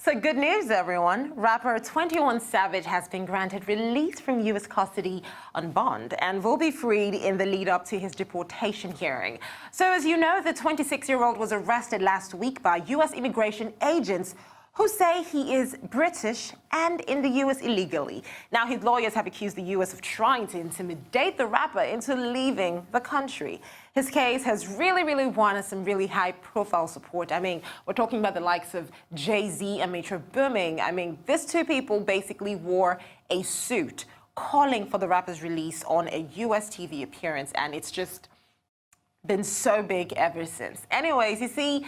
So good news, everyone. Rapper 21 Savage has been granted release from U.S. custody on bond and will be freed in the lead up to his deportation hearing. So as you know, the 26-year-old was arrested last week by U.S. immigration agents who say he is British and in the U.S. illegally. Now, his lawyers have accused the U.S. of trying to intimidate the rapper into leaving the country. His case has really won some really high-profile support. I mean, we're talking about the likes of Jay-Z and Metro Boomin. I mean, these two people basically wore a suit calling for the rapper's release on a U.S. TV appearance, and it's just been so big ever since. Anyways, you see,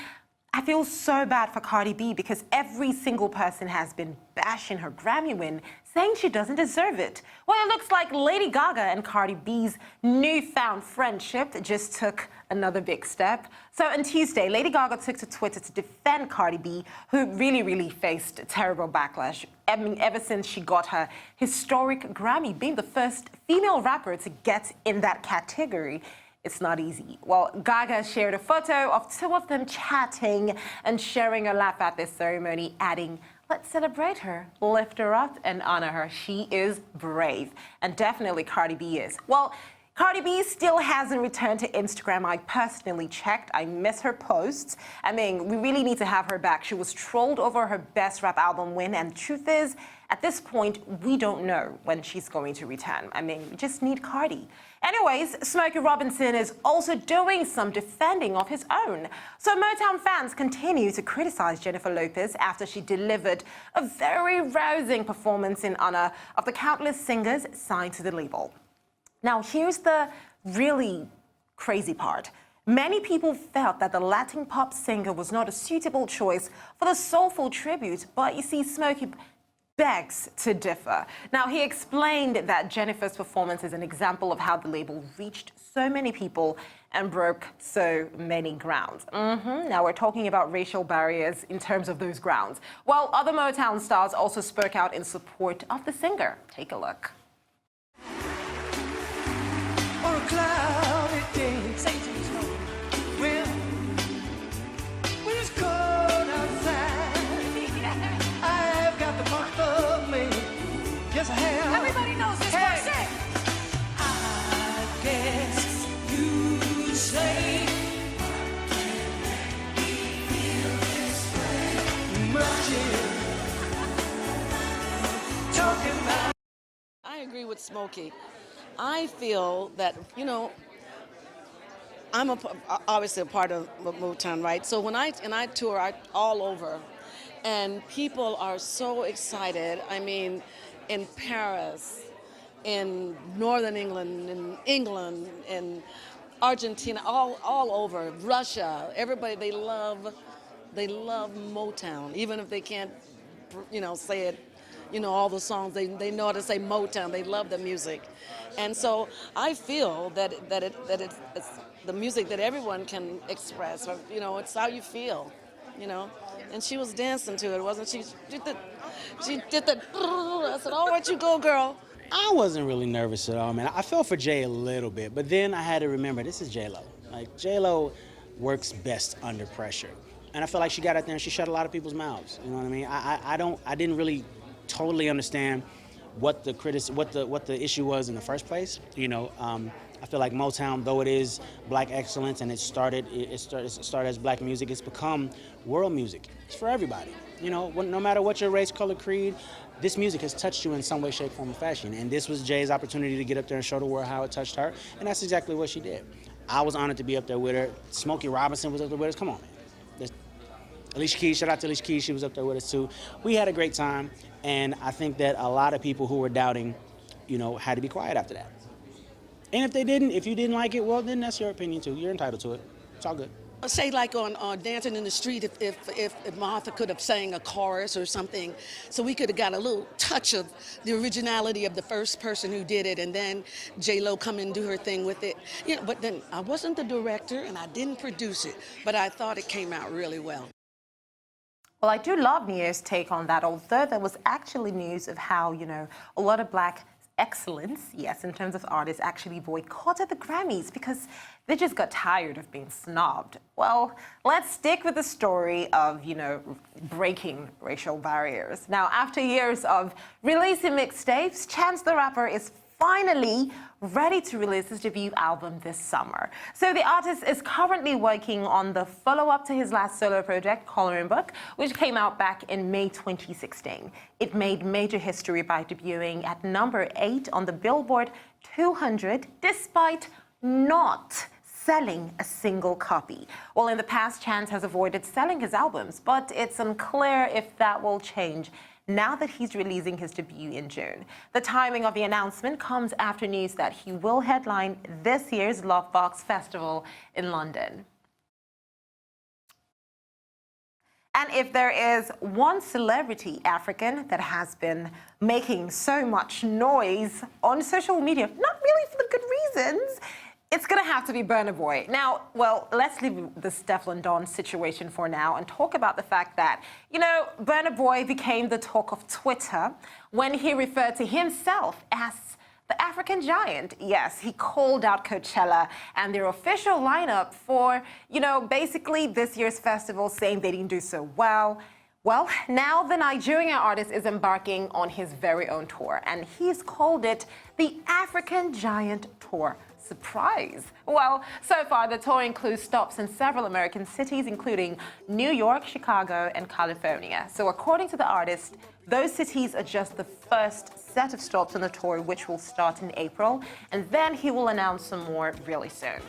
I feel so bad for Cardi B because every single person has been bashing her Grammy win, saying she doesn't deserve it. Well, it looks like Lady Gaga and Cardi B's newfound friendship just took another big step. So on Tuesday, Lady Gaga took to Twitter to defend Cardi B, who really faced terrible backlash. I mean, ever since she got her historic Grammy, being the first female rapper to get in that category. It's not easy. Well, Gaga shared a photo of two of them chatting and sharing a laugh at this ceremony, adding, "Let's celebrate her, lift her up, and honor her. She is brave." And definitely Cardi B is. Well, Cardi B still hasn't returned to Instagram. I personally checked. I miss her posts. I mean, we really need to have her back. She was trolled over her best rap album win, and the truth is, at this point, we don't know when she's going to return. I mean, we just need Cardi. Anyways, Smokey Robinson is also doing some defending of his own. So Motown fans continue to criticize Jennifer Lopez after she delivered a very rousing performance in honor of the countless singers signed to the label. Now, here's the really crazy part. Many people felt that the Latin pop singer was not a suitable choice for the soulful tribute, but you see, Smokey begs to differ. Now, he explained that Jennifer's performance is an example of how the label reached so many people and broke so many grounds. Now, we're talking about racial barriers in terms of those grounds. While other Motown stars also spoke out in support of the singer. Take a look. On a cloudy day, say to me, well, when it's cold outside, I've got the month of May. Yes, I have. Everybody knows this one. Sing. I guess you say much is talking about. I agree with Smokey. I feel that, you know, I'm obviously a part of Motown, right? So when I tour all over, and people are so excited. I mean, in Paris, in Northern England, in Argentina, all over, Russia, everybody, they love Motown, even if they can't, you know, say it. You know, all the songs, they know how to say Motown. They love the music. And so I feel that it's the music that everyone can express. Or, you know, it's how you feel, you know. And she was dancing to it, wasn't she? She did the, I said, "Oh, where'd you go, girl?" I wasn't really nervous at all, man. I felt for Jay a little bit, but then I had to remember, this is J-Lo. Like, J-Lo works best under pressure. And I felt like she got out there and she shut a lot of people's mouths. You know what I mean? I didn't really totally understand what the issue was in the first place. You know, I feel like Motown, though it is black excellence and it started as black music, it's become world music. It's for everybody. You know, no matter what your race, color, creed, this music has touched you in some way, shape, form, or fashion. And this was Jay's opportunity to get up there and show the world how it touched her, and that's exactly what she did. I was honored to be up there with her. Smokey Robinson was up there with us. Come on, man. Alicia Keys, shout out to Alicia Keys, she was up there with us too. We had a great time, and I think that a lot of people who were doubting, you know, had to be quiet after that. And if you didn't like it, well, then that's your opinion too. You're entitled to it. It's all good. Say like on Dancing in the Street, if Martha could have sang a chorus or something, so we could have got a little touch of the originality of the first person who did it, and then J-Lo come and do her thing with it. You know, but then I wasn't the director and I didn't produce it, but I thought it came out really well. Well, I do love Nia's take on that, although there was actually news of how, you know, a lot of black excellence, yes, in terms of artists, actually boycotted the Grammys because they just got tired of being snubbed. Well, let's stick with the story of, breaking racial barriers. Now, after years of releasing mixtapes, Chance the Rapper is finally ready to release his debut album this summer. So the artist is currently working on the follow-up to his last solo project, Coloring Book, which came out back in May 2016. It made major history by debuting at number 8 on the Billboard 200, despite not selling a single copy. Well, in the past, Chance has avoided selling his albums, but it's unclear if that will change now that he's releasing his debut in June. The timing of the announcement comes after news that he will headline this year's Lovebox Festival in London. And if there is one celebrity African that has been making so much noise on social media, not really for the good reasons, it's gonna have to be Burna Boy. Now, well, let's leave the Stefflon Don situation for now and talk about the fact that, Burna Boy became the talk of Twitter when he referred to himself as the African giant. Yes, he called out Coachella and their official lineup for, basically this year's festival, saying they didn't do so well. Well, now the Nigerian artist is embarking on his very own tour, and he's called it the African Giant Tour. Surprise! Well, so far the tour includes stops in several American cities, including New York, Chicago, and California. So according to the artist, those cities are just the first set of stops on the tour, which will start in April, and then he will announce some more really soon.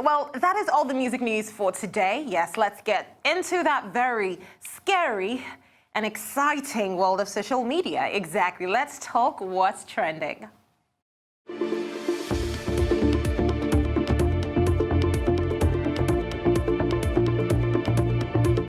Well, that is all the music news for today. Yes, let's get into that very scary and exciting world of social media. Exactly. Let's talk what's trending.